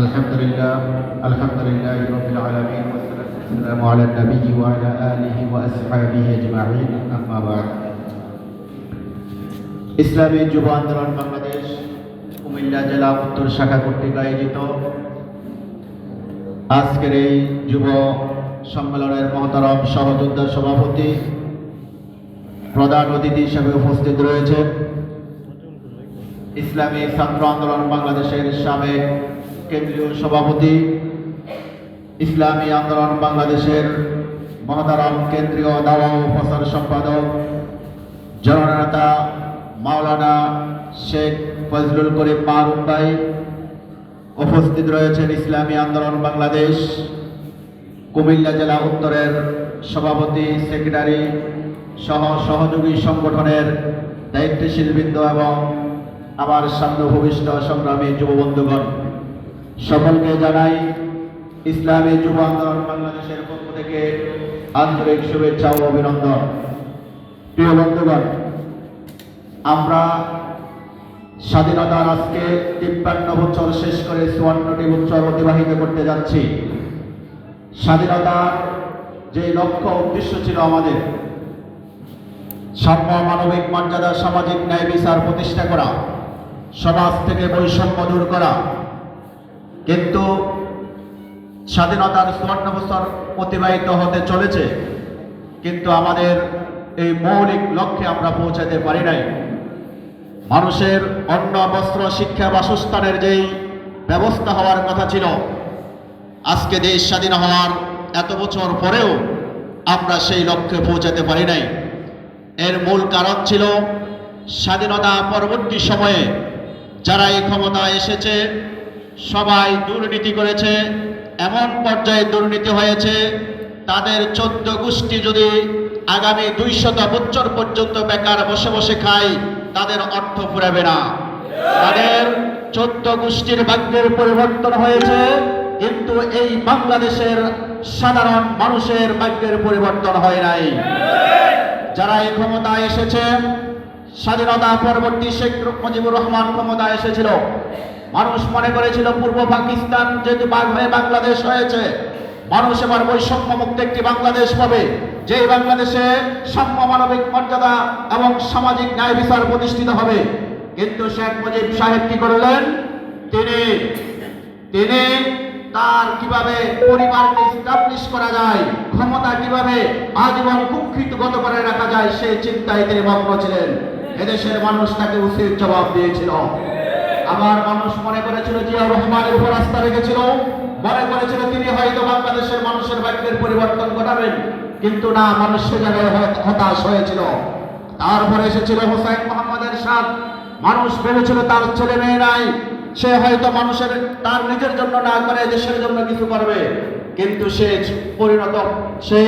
الحمد لله رب العالمين والصلاة والسلام على النبي وعلى آله وأصحابه أجمعين أما بعد ইসলামী যুব আন্দোলন বাংলাদেশ কুমিল্লা জেলা উত্তর শাখা কর্তৃক আয়োজিত আজকের এই যুব সম্মেলনের মহতারাম সহযোদ্ধা সভাপতি প্রধান অতিথি হিসেবে উপস্থিত রয়েছেন ইসলামী ছাত্র আন্দোলন বাংলাদেশের সাবেক কেন্দ্রীয় সভাপতি ইসলামী আন্দোলন বাংলাদেশের মহতারাম কেন্দ্রীয় দাওয়া ও প্রচার সম্পাদক জননেতা মাওলানা শেখ ফজলুল করিম মারুফ ভাই, উপস্থিত রয়েছেন ইসলামী আন্দোলন বাংলাদেশ কুমিল্লা জেলা উত্তরের সভাপতি সেক্রেটারি সহ সহযোগী সংগঠনের দায়িত্বশীল বৃন্দ এবং আমার সামনে ভূমিষ্ঠ সংগ্রামী যুববন্ধুগণ, সকলকে জানাই ইসলামী যুব আন্দোলন বাংলাদেশের পক্ষ থেকে আন্তরিক শুভেচ্ছা ও অভিনন্দন। প্রিয় বন্ধুগণ, আমরা স্বাধীনতার আজকে ৫৩ বছর শেষ করে ৫৪টি বছর অতিবাহিত করতে যাচ্ছি। স্বাধীনতার যে লক্ষ্য উদ্দেশ্য ছিল আমাদের সাম্য, মানবিক মর্যাদা, সামাজিক ন্যায় বিচার প্রতিষ্ঠা করা, সমাজ থেকে বৈষম্য দূর করা, কিন্তু স্বাধীনতার ৫৪ বছর অতিবাহিত হতে চলেছে, কিন্তু আমাদের এই মৌলিক লক্ষ্যে আমরা পৌঁছাতে পারি নাই। মানুষের অন্ন, বস্ত্র, শিক্ষা, বাসস্থানের যেই ব্যবস্থা হওয়ার কথা ছিল, আজকে দেশ স্বাধীন হওয়ার এত বছর পরেও আমরা সেই লক্ষ্যে পৌঁছাতে পারি নাই। এর মূল কারণ ছিল স্বাধীনতা পরবর্তী সময়ে যারা এই ক্ষমতায় এসেছে সবাই দুর্নীতি করেছে, এমন পর্যায়ে দুর্নীতি হয়েছে তাদের ১৪ গোষ্ঠী যদি আগামী ২০০ বছর পর্যন্ত বেকার বসে বসে খায়, তাদের অর্থ ফুরাবে না। তাদের ১৪ গোষ্ঠীর ভাগ্যের পরিবর্তন হয়েছে, কিন্তু এই বাংলাদেশের সাধারণ মানুষের ভাগ্যের পরিবর্তন হয় নাই। যারা এই ক্ষমতায় এসেছে, স্বাধীনতা পরবর্তী শেখ মুজিবুর রহমান ক্ষমতায় এসেছিল, মানুষ মনে করেছিল পূর্ব পাকিস্তান যেহেতু ভাগ হয়ে বাংলাদেশ হয়েছে, মানুষ এবার বৈষম্য মুক্ত একটি বাংলাদেশ পাবে, যে বাংলাদেশে সাম্য, মানবিক মর্যাদা এবং সামাজিক ন্যায় বিচার প্রতিষ্ঠিত হবে। কিন্তু শেখ মুজিব সাহেব কি করলেন? তিনি তার কিভাবে পরিবারকে স্টাবলিশ করা যায়, ক্ষমতা কিভাবে আজীবন কুক্ষিগত করে রাখা যায়, সেই চিন্তায় তিনি মগ্ন ছিলেন। এদেশের মানুষ তাকে উচিত জবাব দিয়েছিল। আমার মানুষ মনে করেছিল জিয়াউর রহমানের উপর আস্থা রেখেছিল, মনে করেছিল তিনি হয়তো বাংলাদেশের মানুষের ভাগ্যের পরিবর্তন ঘটাবেন, কিন্তু না, মানুষ সে জায়গায় হতাশ হয়েছিল। তারপরে এসেছিল হোসেন মোহাম্মদ এরশাদ, মানুষ ভেবেছিল তার ছেলে মেয়ে নাই, সে হয়তো মানুষের তার নিজের জন্য না করে দেশের জন্য কিছু করবে, কিন্তু সে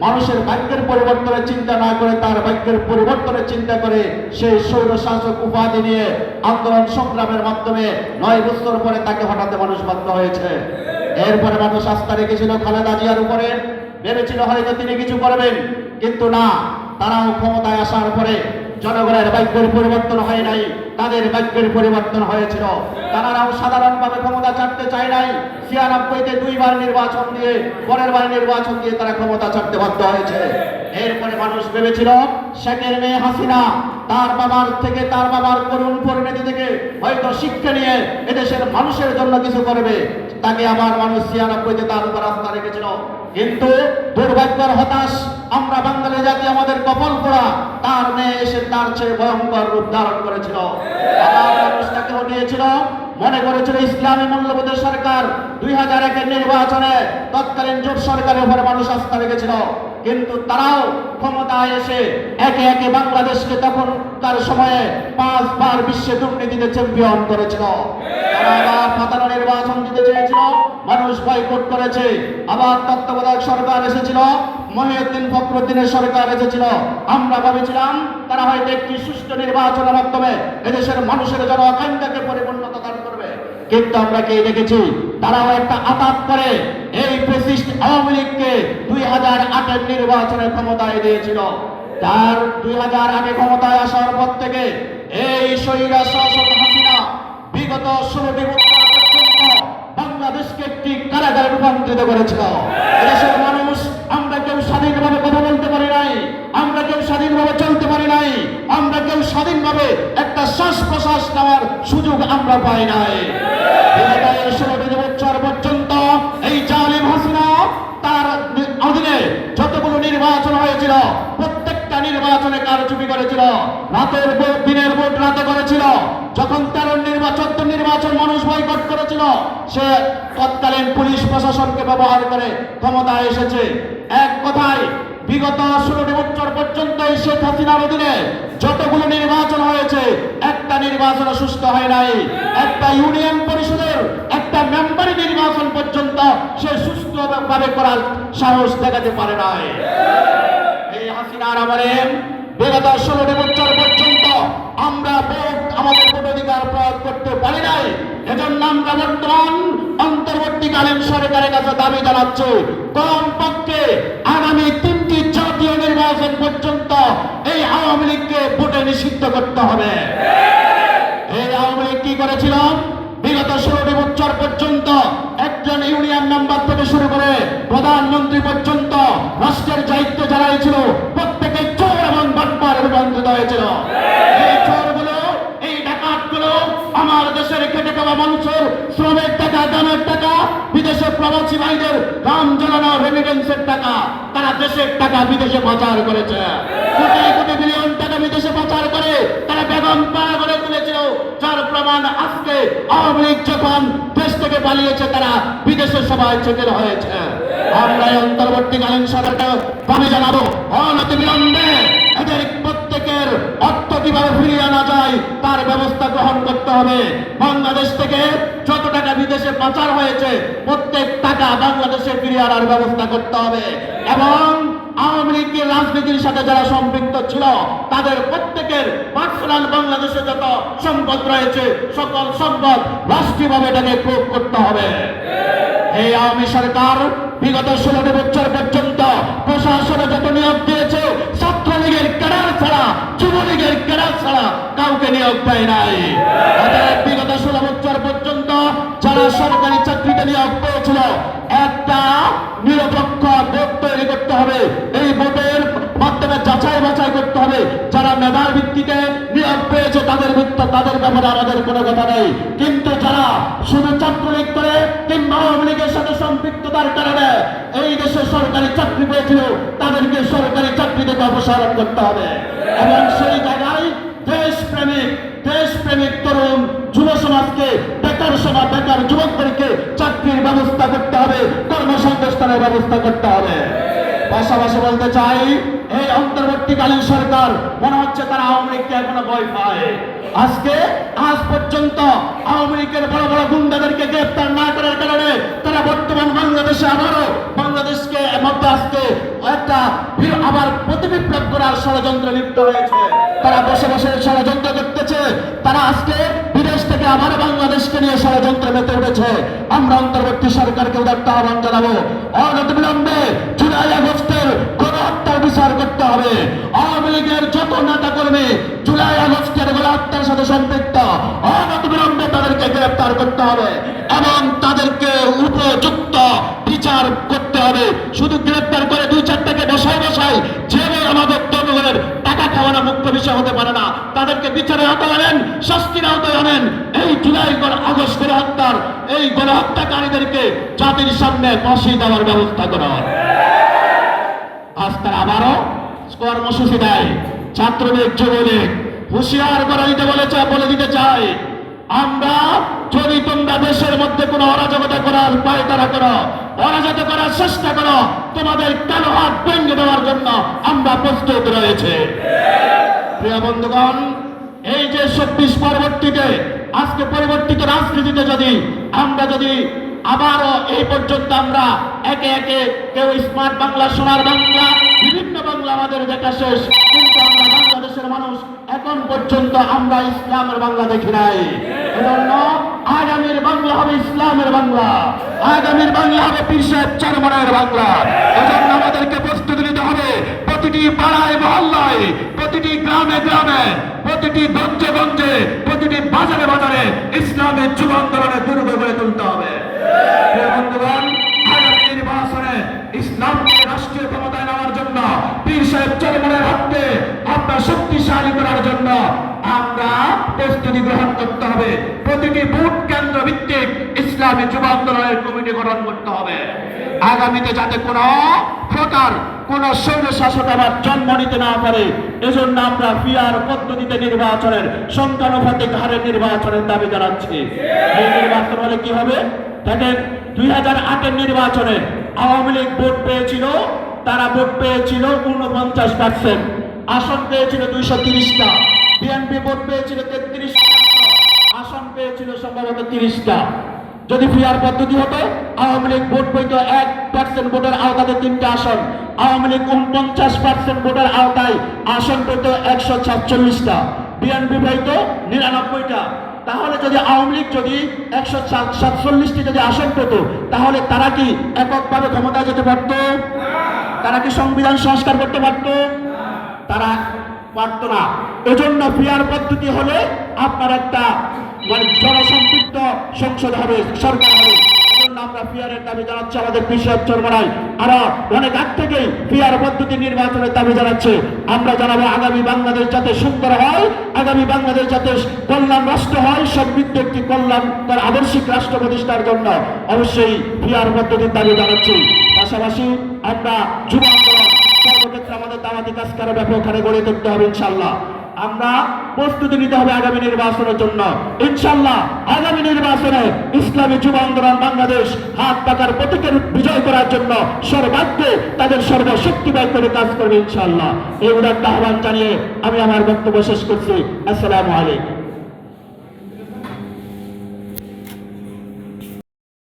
মানুষের ভাগ্যের পরিবর্তনের চিন্তা না করে তার ভাগ্যের পরিবর্তনের চিন্তা করে সেই স্বৈর শাসক উপাধি নিয়ে আন্দোলন সংগ্রামের মাধ্যমে ৯ বছর পরে তাকে হঠাতে মানুষ বাধ্য হয়েছে। এরপরে মানুষ আস্থা রেখেছিল খালেদা জিয়ার উপরে, ভেবেছিল হয়তো তিনি কিছু করবেন, কিন্তু না, তারাও ক্ষমতায় আসার পরে জনগণের ভাগ্যের পরিবর্তন হয় নাই, তাদের ভাগ্যের পরিবর্তন হয়েছিল। তারাও সাধারণভাবে ক্ষমতা ছাড়তে চায় নাই। ৯৬-তে ২ বার নির্বাচন দিয়ে, পরের বার নির্বাচন দিয়ে তারা ক্ষমতা ছাড়তে বাধ্য হয়েছে। এরপরে মানুষ ভেবেছিল শেখের মেয়ে হাসিনা তার বাবার করুণ পরিণতি থেকে হয়তো শিক্ষা নিয়ে এদেশের মানুষের জন্য কিছু করবে, তাকে আবার মানুষ ৯৬-তে তার উপর আস্থা রেখেছিল। কিন্তু দুর্ভাগ্যের হতাশ আমরা বাঙালি জাতি, আমাদের কপাল পোড়া, তার মেয়ে এসে তার চেয়ে ভয়ঙ্কর রূপ ধারণ করেছিল। আবার মানুষ তাকে হটিয়েছিল, মনে করেছিল ইসলামী মূল্যবোধের সরকার। ২০০১-এর নির্বাচনে তৎকালীন জোট সরকারের উপরে মানুষ আস্থা রেখেছিল, কিন্তু তারাও ক্ষমতায় এসে একে একে বাংলাদেশকে তখনকার সময়ে ৫ বার বিশ্বে দুর্নীতিতে চ্যাম্পিয়ন করেছিল। তারা আবার ফাতানো নির্বাচন দিতে চেয়েছিল, মানুষ বয়কট করেছে। আবার তত্ত্বাবধায়ক সরকার এসেছিল, মহিউদ্দিন ফখরুদ্দিনের সরকার এসেছিল। আমরা ভেবেছিলাম তারা হয়তো একটি সুষ্ঠু নির্বাচনের মাধ্যমে এদেশের মানুষের জন আকাঙ্ক্ষাকে পরিপূর্ণতা দান করবে, কিন্তু আমরা কে দেখেছি তারাও একটা আঘাত করে এই ফ্যাসিস্ট আওয়ামী লীগকে ২০০৮-এর নির্বাচনে ক্ষমতায় দিয়েছিল। তার ২০০৮-এ ক্ষমতায় আসার পর থেকে এই স্বৈরাচার শাসক হাসিনা বিগত ১৬টি বছর পর্যন্ত নিয়ন্ত্রিত করেছিল। এদেশের মানুষ আমরা কেউ স্বাধীনভাবে কথা বলতে পারি নাই, আমরা কেউ স্বাধীনভাবে চলতে পারি নাই, আমরা কেউ স্বাধীনভাবে একটা শ্বাস প্রশ্বাস নেওয়ার সুযোগ আমরা পাই নাই। 16 বছর পর্যন্ত এই জালিম হাসিনা তার অধীনে যতগুলো নির্বাচন হয়েছিল প্রত্যেকটা নির্বাচনে কারচুপি করেছিল, রাতের ভোট দিনের ভোট রাতে করেছিল। যখন 13 নির্বাচন মানুষ বয়কট করেছিল, সে তৎকালীন পুলিশ প্রশাসনকে ব্যবহার করে ক্ষমতায় এসেছে। এক কথায় বিগত 16 বছর পর্যন্ত এই শেখ হাসিনার অধীনে যতগুলো নির্বাচন হয়েছে একটা নির্বাচন সুষ্ঠু হয় নাই। একটা ইউনিয়ন পরিষদের একটা মেম্বারি নির্বাচন পর্যন্ত সে সুষ্ঠুভাবে করার সাহস দেখাতে পারে নাই। এই হাসিনার আমলে বিগত 16 বছর পর্যন্ত আমরা ভোট আমাদের ভোটাধিকার প্রয়োগ করতে পারি নাই। এজন্য আমরা বর্তমান অন্তর্বর্তীকালীন সরকারের কাছে দাবি জানাচ্ছি, কমপক্ষে আগামী 3টি জাতীয় নির্বাচন পর্যন্ত এই আওয়ামী লীগকে ভোটে নিষিদ্ধ করতে হবে। এই আওয়ামী লীগ কি করেছিল? বিগত 16 বছর পর্যন্ত একজন ইউনিয়ন মেম্বার থেকে শুরু করে প্রধানমন্ত্রী পর্যন্ত রাষ্ট্রের দায়িত্ব যারাই ছিল প্রত্যেকে চোর এবং বাটপার রূপান্তরিত হয়েছিল। এই চোরগুলো, এই ডাকাতগুলো আমার দেশের খেটে খাওয়া মানুষের শ্রমের টাকা, দামের টাকা, বিদেশে প্রবাসী ভাইদের দাম জ্বালানো রেমিটেন্সের টাকা, তারা দেশের টাকা বিদেশে পাচার করেছে। কোটি কোটি বিলিয়ন টাকা বিদেশে পাচার করে তারা বেগম পাড়া করে তুলেছিল, যার প্রমাণ আজকে আওয়ামী লীগ যখন দেশ থেকে পালিয়েছে তারা বিদেশে সবাই চেকের হয়েছে। আমরা অন্তর্বর্তীকালীন সরকারকে দাবি জানাবো, অনতিবিলম্বে এদের প্রত্যেকের অর্থ কিভাবে ফিরিয়ে আনা যায় তার ব্যবস্থা গ্রহণ করতে হবে। বাংলাদেশ থেকে যত টাকা বিদেশে পাচার হয়েছে প্রত্যেক টাকা বাংলাদেশে ফিরিয়ে আনার ব্যবস্থা করতে হবে এবং আওয়ামী লীগের রাজনীতির সাথে যারা সম্পৃক্ত ছিল তাদের প্রত্যেকের পার্সোনাল বাংলাদেশে যত সম্পদ রয়েছে সকল সম্পদ রাষ্ট্রীয়ভাবে এটাকে প্রয়োগ করতে হবে। এই আওয়ামী সরকার বিগত 16 বছর পর্যন্ত প্রশাসনে যত নিয়োগ দিয়েছে ছাত্রলীগের ক্যাডার ছাড়া, যুবলীগের ক্যাডার ছাড়া কাউকে নিয়োগ দেয় নাই। বিগত 16 বছর পর্যন্ত যারা সরকারি চাকরিতে নিয়োগ পেয়েছিল একটা নিরপেক্ষ ভোট তৈরি করতে হবে। এই ভোটের মাধ্যমে যাচাই বাছাই করতে হবে। যারা মেধার ভিত্তিতে নিয়োগ পেয়েছে তাদের ব্যাপারে আমাদের কোনো কথা নেই, কিন্তু যারা শুধু ছাত্রলীগ করে কিংবা আওয়ামী লীগের সাথে সম্পৃক্ততার কারণে এই দেশে সরকারি চাকরি পেয়েছিল তাদেরকে সরকারি চাকরি থেকে অপসারণ করতে হবে এবং সেই জায়গায় দেশপ্রেমিক তরুণ যুব সমাজকে, বেকার যুবকদেরকে চাকরির ব্যবস্থা করতে হবে, কর্মসংস্থানের ব্যবস্থা করতে হবে। পাশাপাশি বলতে চাই, এই অন্তর্বর্তীকালীন সরকার মনে হচ্ছে তারা আওয়ামী লীগকে এখনো ভয় পায়। আজ পর্যন্ত আওয়ামী লীগের বড় বড় গুন্ডাদেরকে গ্রেফতার না করার কারণে তারা বর্তমান বাংলাদেশে আবারও বাংলাদেশকে মধ্যে আজকে একটা আবার প্রতিবিপ্লব করার ষড়যন্ত্রে লিপ্ত হয়েছে। তারা বসে বসে ষড়যন্ত্র করতেছে। তারা আজকে বিদেশ থেকে আবার বাংলাদেশকে নিয়ে ষড়যন্ত্র মেতে উঠেছে। আমরা অন্তর্বর্তী সরকারকে উদাত্ত আহ্বান জানাবো, অনতিবিলম্বে জুলাই আগস্টের গণহত্যার বিচার করতে হবে। আওয়ামী লীগের যত নেতা কর্মী জুলাই আগস্টের গণহত্যার সাথে সম্পৃক্ত অনতিবিলম্বে তাদেরকে গ্রেফতার করতে হবে এবং তাদেরকে উপযুক্ত বিচার করতে হবে। শুধু গ্রেফতার করে 2-4টাকে বসায় যেভাবে আমাদের জনগণের টাকা খাওয়ানো মুখ্য বিষয় হতে পারে না। তাদেরকে বিচারের আওতায় আনেন, শাস্তির আওতায় আনেন। এই জুলাই আগস্ট গণহত্যার এই গণহত্যাকারীদেরকে জাতির সামনে ফাঁসি দেওয়ার ব্যবস্থা করা হয়। আজ তারা আবারও কর্মসূচি দেয়। ছাত্রলীগ, যুবলীগ হুঁশিয়ার বলে দিতে চাই, আমরা যদি তোমরা দেশের মধ্যে কোনো অরাজকতা করার পায়তারা করো, অরাজকতা করার চেষ্টা করো, তোমাদের কালো হাত ভেঙে দেওয়ার জন্য আমরা প্রস্তুত রয়েছে। প্রিয় বন্ধুগণ, এই যে 26 পরবর্তীতে আজকে পরিবর্তিত রাজনীতিতে আমরা যদি আবারও এই পর্যন্ত আমরা একে একে কেউ স্মার্ট বাংলা, সোনার বাংলা, বিভিন্ন বাংলা আমাদের দেখা শেষ, কিন্তু আমরা বাংলাদেশের মানুষ এখন পর্যন্ত আমরা ইসলামের বাংলা দেখি নাই। এজন্য আগামীর বাংলা হবে ইসলামের বাংলা, আগামীর বাংলা হবে পীর সাহেব চরমনায়ের বাংলা। এজন্য আমাদেরকে প্রস্তুতি নিতে হবে। প্রতিটি পাড়ায় মহল্লায়, প্রতিটি গ্রামে গ্রামে, প্রতিটি গঞ্জে গঞ্জে, প্রতিটি বাজারে বাজারে ইসলামের যুব আন্দোলনের দুর্গ গড়ে তুলতে হবে। বন্ধুগণ, হবে, প্রতিটি বুথ কেন্দ্র ভিত্তিক ইসলামী যুব আন্দোলনের কমিটি গঠন করতে হবে। আগামীতে যাতে কোনো প্রকার কোন স্বৈর শাসক আবার জন্ম নিতে না পারে, এজন্য আমরা পিআর পদ্ধতিতে নির্বাচনের সংখ্যানুপাতিক হারে নির্বাচনের দাবি জানাচ্ছি। এই নির্বাচন হলে কি হবে দেখেন, 2008-এর নির্বাচনে আওয়ামী লীগ ভোট পেয়েছিল, তারা ভোট পেয়েছিল 49%, আসন পেয়েছিল 230টা, বিএনপি ভোট পেয়েছিল 33টা, আসন পেয়েছিল সম্ভবত 30টা। যদি পিআর পদ্ধতি হতো, আওয়ামী লীগ ভোট পেত 1% ভোটের আওতাতে 3টা আসন, আওয়ামী লীগ 49% ভোটের আওতায় আসন পেত 147টা, বিএনপি পেত 99টা। তাহলে যদি আওয়ামী লীগ যদি 147টি যদি আসন পেত, তাহলে তারা কি এককভাবে ক্ষমতায় যেতে পারত? তারা কি সংবিধান সংস্কার করতে পারত? তারা পারত না। এজন্য পিআর পদ্ধতি হলে আপনার একটা জনসম্পৃক্ত সংসদ হবে, সরকার হবে। এজন্য আমরা পিআরের দাবি জানাচ্ছি আমাদের কৃষক চরমরাই, আরো অনেক আগ থেকেই পিআর পদ্ধতি নির্বাচনের দাবি জানাচ্ছে। আমরা জানাবো আগামী বাংলাদেশ যাতে সুন্দর হয়, আগামী বাংলাদেশ যাতে কল্যাণ রাষ্ট্র হয়, সমৃদ্ধ একটি কল্যাণ তার আদর্শিক রাষ্ট্র প্রতিষ্ঠার জন্য অবশ্যই পিআর পদ্ধতির দাবি জানাচ্ছি। পাশাপাশি আমরা যুব আন্দোলন সর্বক্ষেত্রে আমাদের দাওয়াতি কাজ করে ব্যাপক হারে গড়ে তুলতে হবে ইনশাল্লাহ। আমরা প্রস্তুতি নিতে হবে আগামী নির্বাচনের জন্য ইনশাল্লাহ। আগামী নির্বাচনে ইসলামী যুব আন্দোলন বাংলাদেশ হাত পাকার প্রতীকের বিজয় করার জন্য সর্বাগ্রে তাদের সর্বশক্তি ব্যয় করে কাজ করবে ইনশাল্লাহ। এই উদাত্ত আহ্বান জানিয়ে আমি আমার বক্তব্য শেষ করছি। আসসালামু আলাইকুম।